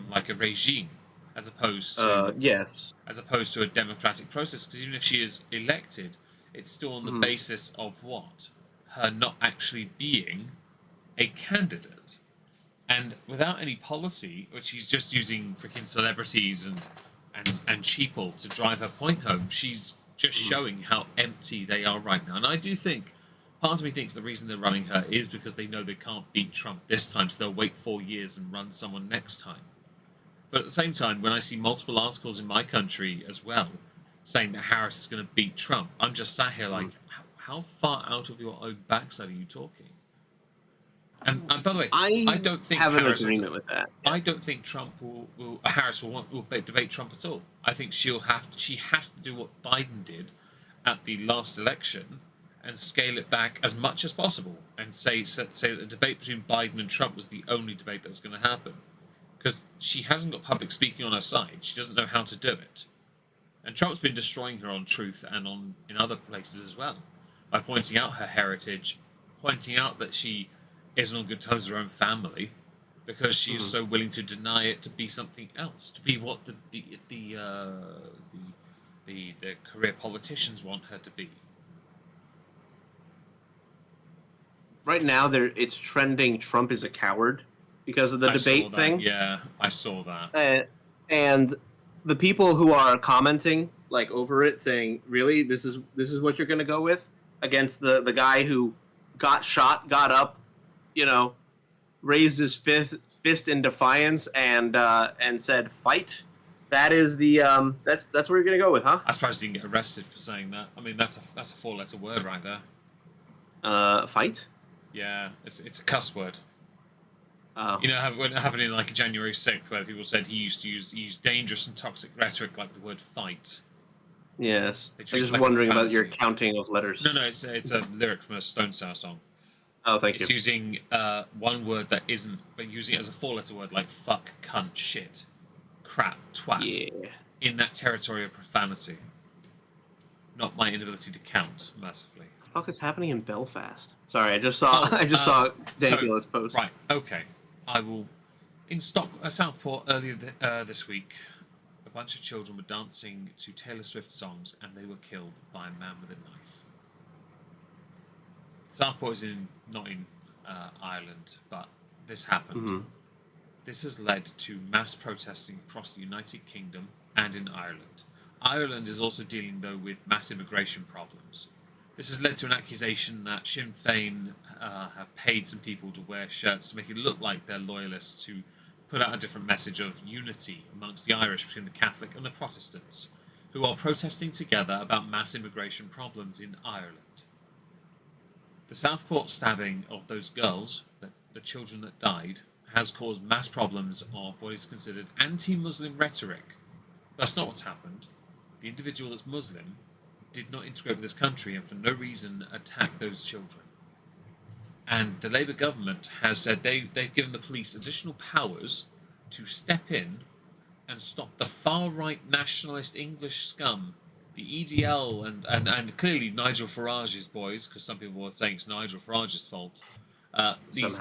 like a regime, as opposed to as opposed to a democratic process. Because even if she is elected, it's still on the basis of what? Her not actually being a candidate, and without any policy, which she's just using freaking celebrities and sheeple to drive her point home. She's just showing how empty they are right now. And I do think, part of me thinks the reason they're running her is because they know they can't beat Trump this time, so they'll wait 4 years and run someone next time. But at the same time, when I see multiple articles in my country as well saying that Harris is going to beat Trump, I'm just sat here like, how far out of your own backside are you talking? And by the way, I don't think have an Harris agreement with that. I don't think Trump Harris will debate Trump at all. I think she has to do what Biden did at the last election and scale it back as much as possible and say that the debate between Biden and Trump was the only debate that's going to happen, because she hasn't got public speaking on her side. She doesn't know how to do it, and Trump's been destroying her on Truth and in other places as well by pointing out her heritage, pointing out that she isn't on good terms with her own family, because she is so willing to deny it to be something else, to be what the career politicians want her to be. Right now, it's trending. Trump is a coward because of the debate thing. Yeah, I saw that. And the people who are commenting like over it, saying, "Really, this is what you're going to go with against the guy who got shot, got up, raised his fist in defiance and said, 'Fight.'" That is the that's where you're going to go with, huh? I'm surprised he didn't get arrested for saying that. I mean, that's a 4-letter word right there. Fight. Yeah, it's a cuss word. Oh. When it happened in like January 6th, where people said he used to use dangerous and toxic rhetoric like the word fight. Yes. I was just like wondering about your counting of letters. No, it's a lyric from a Stone Sour song. Oh, thank you. It's using one word that isn't, but using it as a 4-letter word like fuck, cunt, shit, crap, twat. Yeah. In that territory of profanity. Not my inability to count, mercifully. What the fuck is happening in Belfast? Sorry, I just saw Daniela's post. Right, okay. I will. In Southport earlier this week, a bunch of children were dancing to Taylor Swift songs, and they were killed by a man with a knife. Southport is not in Ireland, but this happened. Mm-hmm. This has led to mass protesting across the United Kingdom and in Ireland. Ireland is also dealing, though, with mass immigration problems. This has led to an accusation that Sinn Féin have paid some people to wear shirts to make it look like they're loyalists, to put out a different message of unity amongst the Irish between the Catholic and the Protestants, who are protesting together about mass immigration problems in Ireland. The Southport stabbing of those girls, the children that died, has caused mass problems of what is considered anti-Muslim rhetoric. That's not what's happened. The individual that's Muslim did not integrate with this country and for no reason attacked those children. And the Labour government has said they've given the police additional powers to step in and stop the far-right nationalist English scum, the EDL and clearly Nigel Farage's boys, because some people were saying it's Nigel Farage's fault. These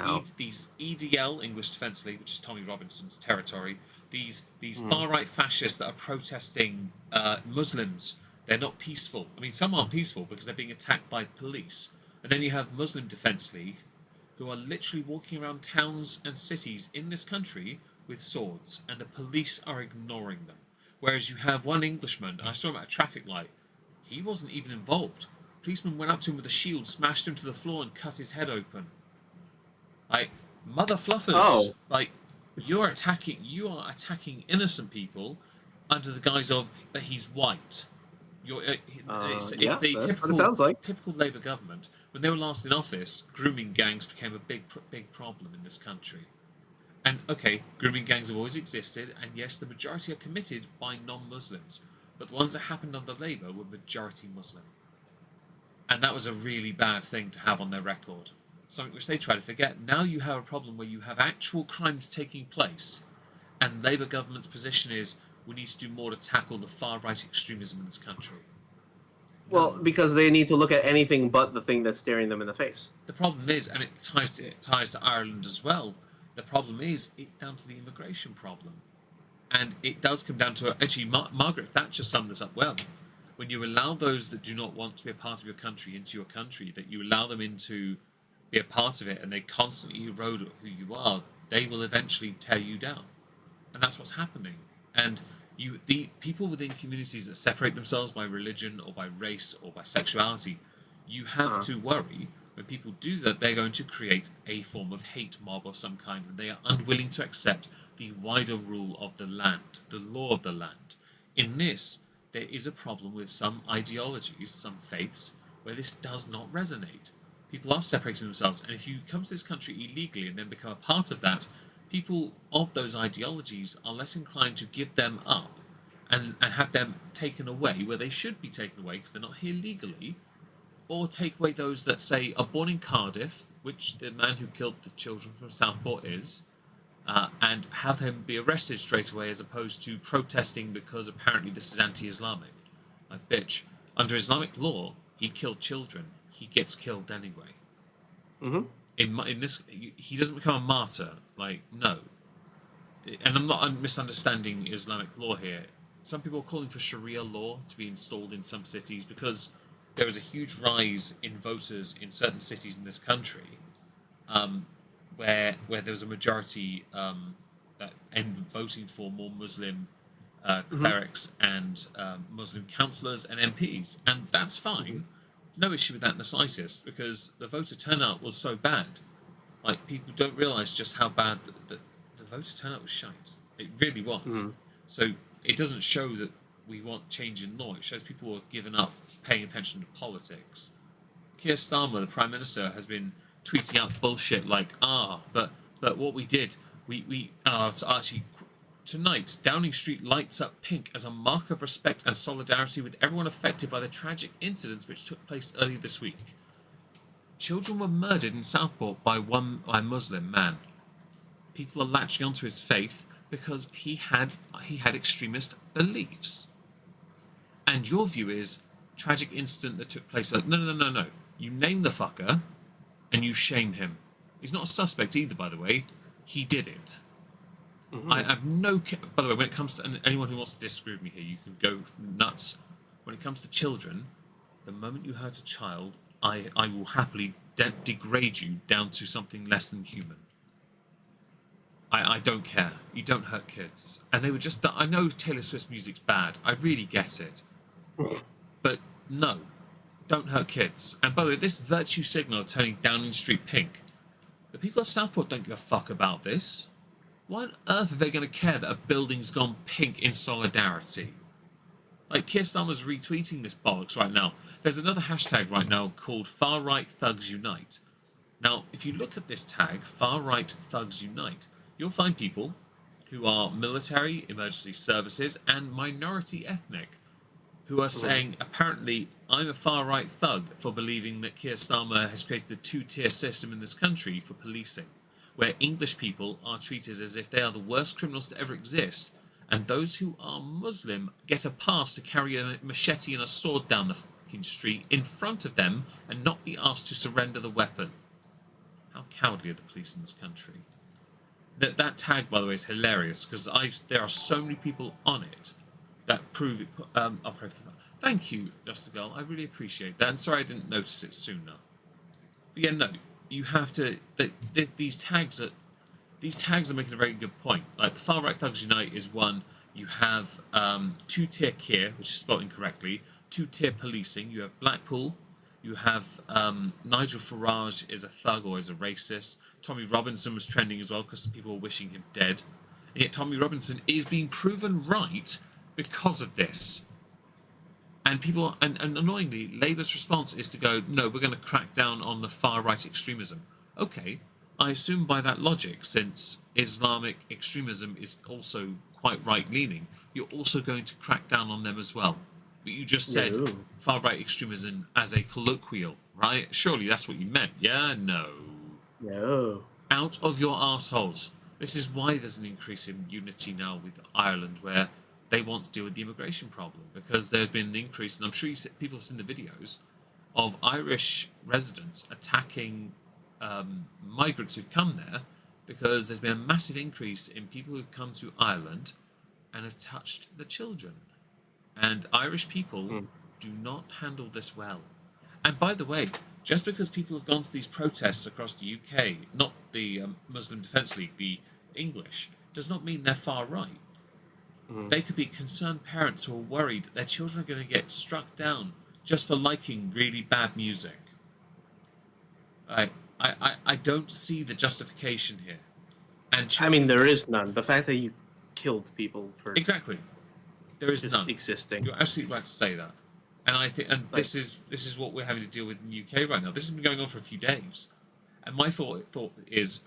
EDL, English Defence League, which is Tommy Robinson's territory, these far-right fascists that are protesting Muslims. They're not peaceful. I mean, some aren't peaceful because they're being attacked by police. And then you have Muslim Defence League, who are literally walking around towns and cities in this country with swords, and the police are ignoring them. Whereas you have one Englishman, and I saw him at a traffic light, he wasn't even involved. Policeman went up to him with a shield, smashed him to the floor, and cut his head open. Like, mother fluffers. Oh. Like, you are attacking innocent people under the guise of that he's white. It's the typical Labour government. When they were last in office, grooming gangs became a big problem in this country. And okay, grooming gangs have always existed, and yes, the majority are committed by non-Muslims, but the ones that happened under Labour were majority Muslim. And that was a really bad thing to have on their record. Something which they try to forget. Now you have a problem where you have actual crimes taking place, and Labour government's position is, we need to do more to tackle the far-right extremism in this country. Well, because they need to look at anything but the thing that's staring them in the face. The problem is, and it ties to Ireland as well, the problem is it's down to the immigration problem. And it does come down to, actually, Margaret Thatcher summed this up well. When you allow those that do not want to be a part of your country into your country, that you allow them to be a part of it, and they constantly erode who you are, they will eventually tear you down. And that's what's happening. And the people within communities that separate themselves by religion or by race or by sexuality, you have to worry when people do that, they're going to create a form of hate mob of some kind, and they are unwilling to accept the wider rule of the land, the law of the land. In this, there is a problem with some ideologies, some faiths, where this does not resonate. People are separating themselves, and if you come to this country illegally and then become a part of that, people of those ideologies are less inclined to give them up and have them taken away where they should be taken away because they're not here legally, or take away those that, say, are born in Cardiff, which the man who killed the children from Southport is, and have him be arrested straight away as opposed to protesting because apparently this is anti-Islamic. Like, bitch, under Islamic law, he killed children. He gets killed anyway. Mm-hmm. In this, he doesn't become a martyr. Like, no. And I'm misunderstanding Islamic law here. Some people are calling for Sharia law to be installed in some cities because there is a huge rise in voters in certain cities in this country, where there was a majority that ended up voting for more Muslim clerics and Muslim councillors and MPs, and that's fine. No issue with that in the slightest, because the voter turnout was so bad. Like, people don't realise just how bad the voter turnout was shite. It really was. So it doesn't show that we want change in law. It shows people have given up paying attention to politics. Keir Starmer, the Prime Minister, has been tweeting out bullshit like, but what we did, actually, tonight, Downing Street lights up pink as a mark of respect and solidarity with everyone affected by the tragic incidents which took place earlier this week. Children were murdered in Southport by a Muslim man. People are latching onto his faith because he had extremist beliefs. And your view is, tragic incident that took place. Like, no. You name the fucker, and you shame him. He's not a suspect either, by the way. He did it. I have no... By the way, when it comes to anyone who wants to disagree with me here, you can go nuts. When it comes to children, the moment you hurt a child, I will happily degrade you down to something less than human. I don't care. You don't hurt kids. And they were just... I know Taylor Swift's music's bad. I really get it. But no. Don't hurt kids. And by the way, this virtue signal turning Downing Street pink, the people of Southport don't give a fuck about this. Why on earth are they going to care that a building's gone pink in solidarity? Like, Keir Starmer's retweeting this bollocks right now. There's another hashtag right now called Far Right Thugs Unite. Now, if you look at this tag, Far Right Thugs Unite, you'll find people who are military, emergency services, and minority ethnic who are saying, apparently, I'm a far-right thug for believing that Keir Starmer has created a two-tier system in this country for policing, where English people are treated as if they are the worst criminals to ever exist, and those who are Muslim get a pass to carry a machete and a sword down the fucking street in front of them and not be asked to surrender the weapon. How cowardly are the police in this country? That tag, by the way, is hilarious, because there are so many people on it that prove it. I'll pray for that. Thank you, Just a Girl. I really appreciate that. And sorry I didn't notice it sooner. But yeah, no, you have to. These tags are making a very good point. Like, the Far Right Thugs Unite is one. You have two-tier Keir, which is spelled incorrectly. Two-tier policing. You have Blackpool. You have Nigel Farage is a thug or is a racist. Tommy Robinson was trending as well because people were wishing him dead. And yet Tommy Robinson is being proven right because of this. And people, and annoyingly, Labour's response is to go, no, we're going to crack down on the far-right extremism. Okay, I assume by that logic, since Islamic extremism is also quite right-leaning, you're also going to crack down on them as well. But you just said far-right extremism as a colloquial, right? Surely that's what you meant, yeah? No. Out of your arseholes. This is why there's an increase in unity now with Ireland, where they want to deal with the immigration problem, because there's been an increase, and I'm sure people have seen the videos, of Irish residents attacking migrants who've come there, because there's been a massive increase in people who've come to Ireland and have touched the children. And Irish people do not handle this well. And by the way, just because people have gone to these protests across the UK, not the Muslim Defence League, the English, does not mean they're far right. They could be concerned parents who are worried that their children are going to get struck down just for liking really bad music. I don't see the justification here. And I mean, there is none. The fact that you killed people for exactly, there is just none existing. You're absolutely right to say that. And I think, and this is what we're having to deal with in the UK right now. This has been going on for a few days, and my thought is,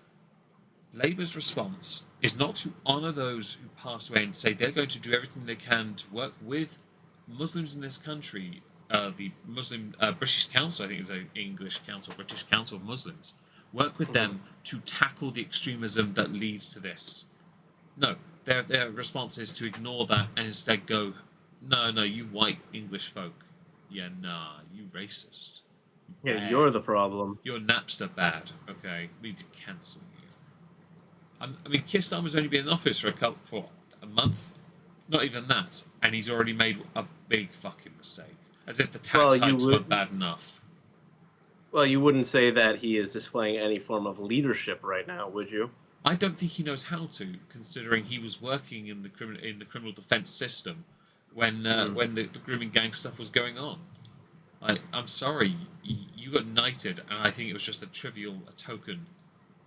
Labour's response is not to honour those who passed away and say they're going to do everything they can to work with Muslims in this country. The Muslim British Council, I think, is an English council, British Council of Muslims. Work with them to tackle the extremism that leads to this. No, their response is to ignore that and instead go, no, you white English folk. Yeah, nah, you racist. Yeah, Bad. you're the problem. You're Napster bad. Okay, we need to cancel you. I mean, Keir Starmer's only been in office for a month, not even that, and he's already made a big fucking mistake. As if the tax hikes weren't bad enough. Well, you wouldn't say that he is displaying any form of leadership right now, would you? I don't think he knows how to, considering he was working in the criminal defense system when the grooming gang stuff was going on. I'm sorry, you got knighted, and I think it was just a token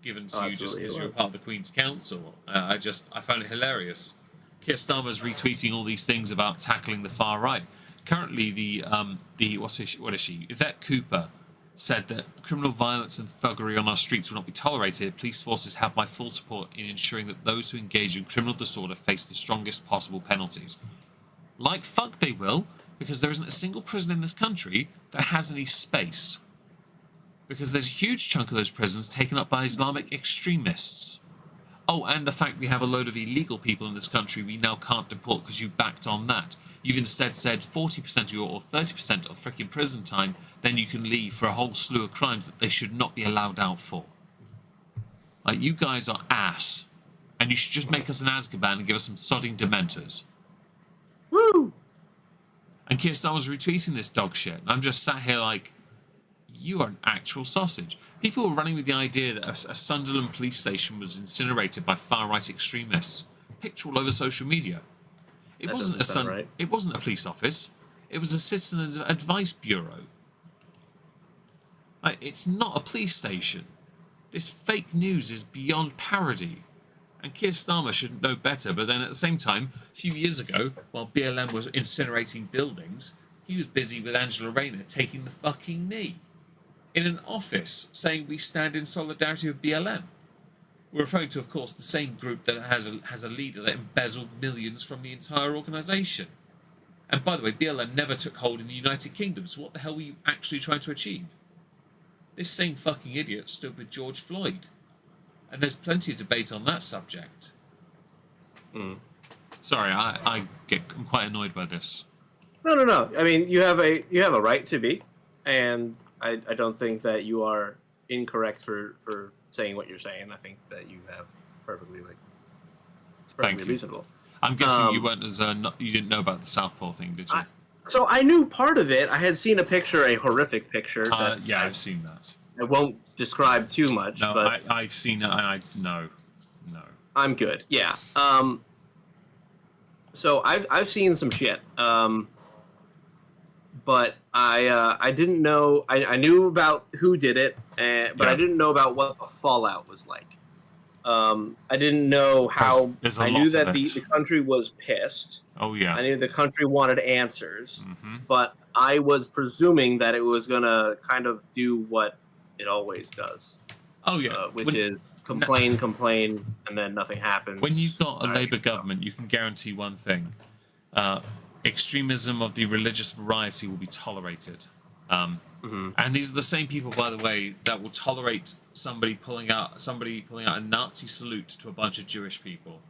given to you just because you were part of the Queen's Council. I found it hilarious. Keir Starmer's retweeting all these things about tackling the far right. Currently, what is she? Yvette Cooper said that criminal violence and thuggery on our streets will not be tolerated. Police forces have my full support in ensuring that those who engage in criminal disorder face the strongest possible penalties. Like fuck they will, because there isn't a single prison in this country that has any space. Because there's a huge chunk of those prisons taken up by Islamic extremists. Oh, and the fact we have a load of illegal people in this country we now can't deport because you backed on that. You've instead said 40% of your or 30% of freaking prison time, then you can leave for a whole slew of crimes that they should not be allowed out for. Like, you guys are ass. And you should just make us an Azkaban and give us some sodding dementors. Woo! And Keir Starmer's retweeting this dog shit. And I'm just sat here like, you are an actual sausage. People were running with the idea that a Sunderland police station was incinerated by far-right extremists. Picture all over social media. It wasn't a police office. It was a citizens' advice bureau. It's not a police station. This fake news is beyond parody. And Keir Starmer should know better, but then at the same time, a few years ago, while BLM was incinerating buildings, he was busy with Angela Rayner taking the fucking knee in an office saying we stand in solidarity with BLM. We're referring to, of course, the same group that has a leader that embezzled millions from the entire organisation. And by the way, BLM never took hold in the United Kingdom, so what the hell were you actually trying to achieve? This same fucking idiot stood with George Floyd. And there's plenty of debate on that subject. Sorry, I'm quite annoyed by this. No. I mean, you have a right to be, and I don't think that you are incorrect for saying what you're saying. I think that you have it's perfectly reasonable. I'm guessing you weren't you didn't know about the Southpaw thing, did you? So I knew part of it. I had seen a horrific picture. I've seen that. I won't describe too much. No, but I've seen it, and no. I'm good. Yeah. So I've seen some shit. But I didn't know. I knew about who did it, but I didn't know about what the fallout was like. I didn't know how. I knew that the country was pissed. Oh yeah. I knew the country wanted answers, but I was presuming that it was gonna kind of do what it always does. Oh yeah, which is complain, and then nothing happens. When you've got a Labour government, you can guarantee one thing: extremism of the religious variety will be tolerated. And these are the same people, by the way, that will tolerate somebody pulling out a Nazi salute to a bunch of Jewish people.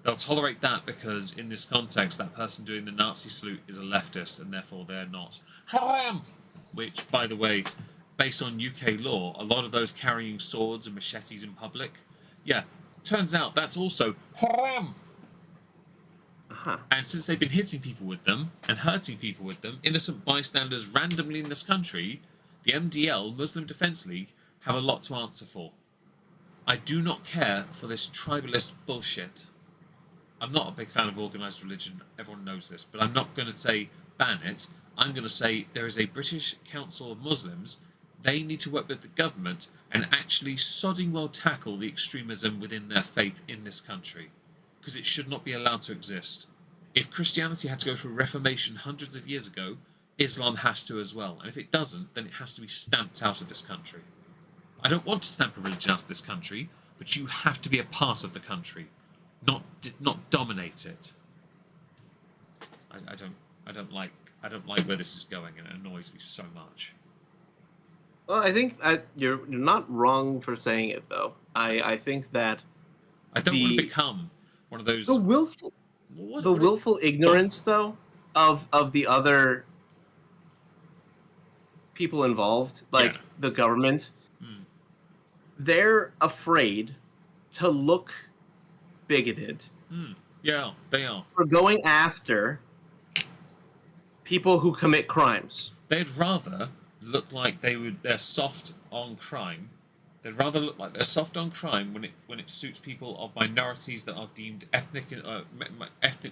They'll tolerate that because in this context, that person doing the Nazi salute is a leftist, and therefore they're not haram. Which, by the way, based on UK law, a lot of those carrying swords and machetes in public, turns out that's also haram. And since they've been hitting people with them and hurting people with them, innocent bystanders randomly in this country, the MDL, Muslim Defence League, have a lot to answer for. I do not care for this tribalist bullshit. I'm not a big fan of organised religion, everyone knows this, but I'm not going to say ban it. I'm going to say there is a British Council of Muslims. They need to work with the government and actually sodding well tackle the extremism within their faith in this country. Because it should not be allowed to exist. If Christianity had to go through Reformation hundreds of years ago, Islam has to as well. And if it doesn't, then it has to be stamped out of this country. I don't want to stamp a religion out of this country, but you have to be a part of the country, not dominate it. I don't like where this is going, and it annoys me so much. Well, I think you're not wrong for saying it, though. I think that I don't want to become one of those. The willful ignorance, though, of the other people involved, like the government, they're afraid to look bigoted. Yeah, they are. For going after people who commit crimes. They'd rather look like they're soft on crime. They'd rather look like they're soft on crime when it suits people of minorities that are deemed ethnic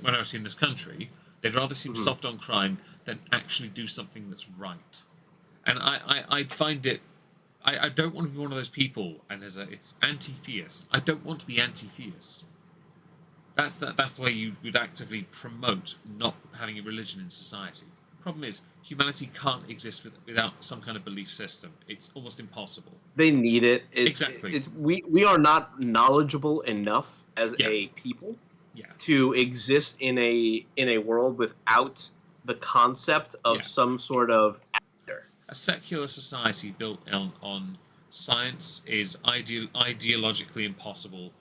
minority in this country. They'd rather seem soft on crime than actually do something that's right. And I find it. I don't want to be one of those people. And it's anti-theist. I don't want to be anti-theist. That's the way you would actively promote not having a religion in society. Problem is, humanity can't exist without some kind of belief system. It's almost impossible. They need it. Exactly. We are not knowledgeable enough as a people to exist in a world without the concept of some sort of actor. A secular society built on science is ideologically impossible.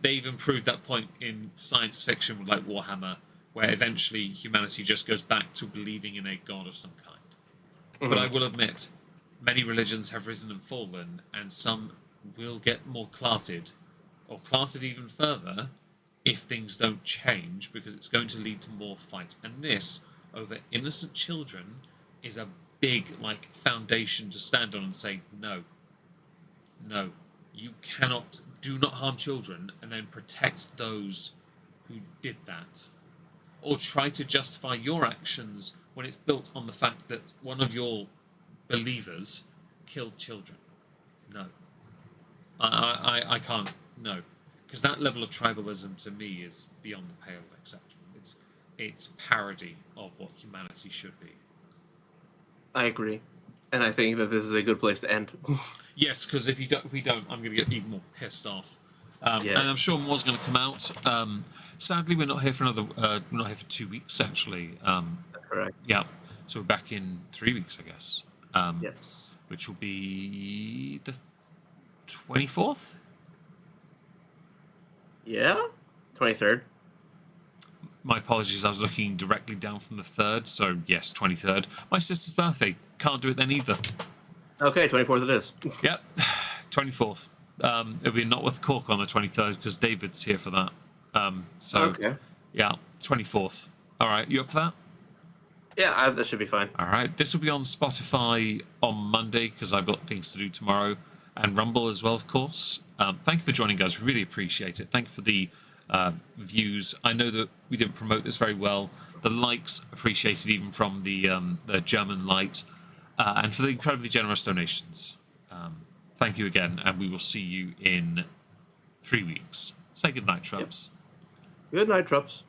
They even proved that point in science fiction with like Warhammer, where eventually humanity just goes back to believing in a god of some kind. But I will admit, many religions have risen and fallen, and some will get more clarted, or clarted even further, if things don't change, because it's going to lead to more fights. And this, over innocent children, is a big foundation to stand on and say, no, you do not harm children, and then protect those who did that. Or try to justify your actions when it's built on the fact that one of your believers killed children. No. I can't. No. Because that level of tribalism, to me, is beyond the pale of acceptable. It's parody of what humanity should be. I agree. And I think that this is a good place to end. Yes, because if we don't, I'm going to get even more pissed off. And I'm sure more's going to come out. Sadly, we're not here for we're not here for 2 weeks, actually. That's correct. Yeah. So we're back in 3 weeks, I guess. Yes. Which will be the 24th? Yeah? 23rd. My apologies, I was looking directly down from the 3rd, so yes, 23rd. My sister's birthday. Can't do it then either. Okay, 24th it is. Yep, 24th. It'll be Not With Cork on the 23rd, because David's here for that. Okay. Yeah, 24th. All right, you up for that? Yeah, that should be fine. All right, this will be on Spotify on Monday, because I've got things to do tomorrow, and Rumble as well, of course. Thank you for joining, guys. We really appreciate it. Thank you for the views. I know that we didn't promote this very well. The likes appreciated, even from the German light, and for the incredibly generous donations. Thank you again, and we will see you in 3 weeks. Say goodnight, Trups. Yep. Good night, Trups.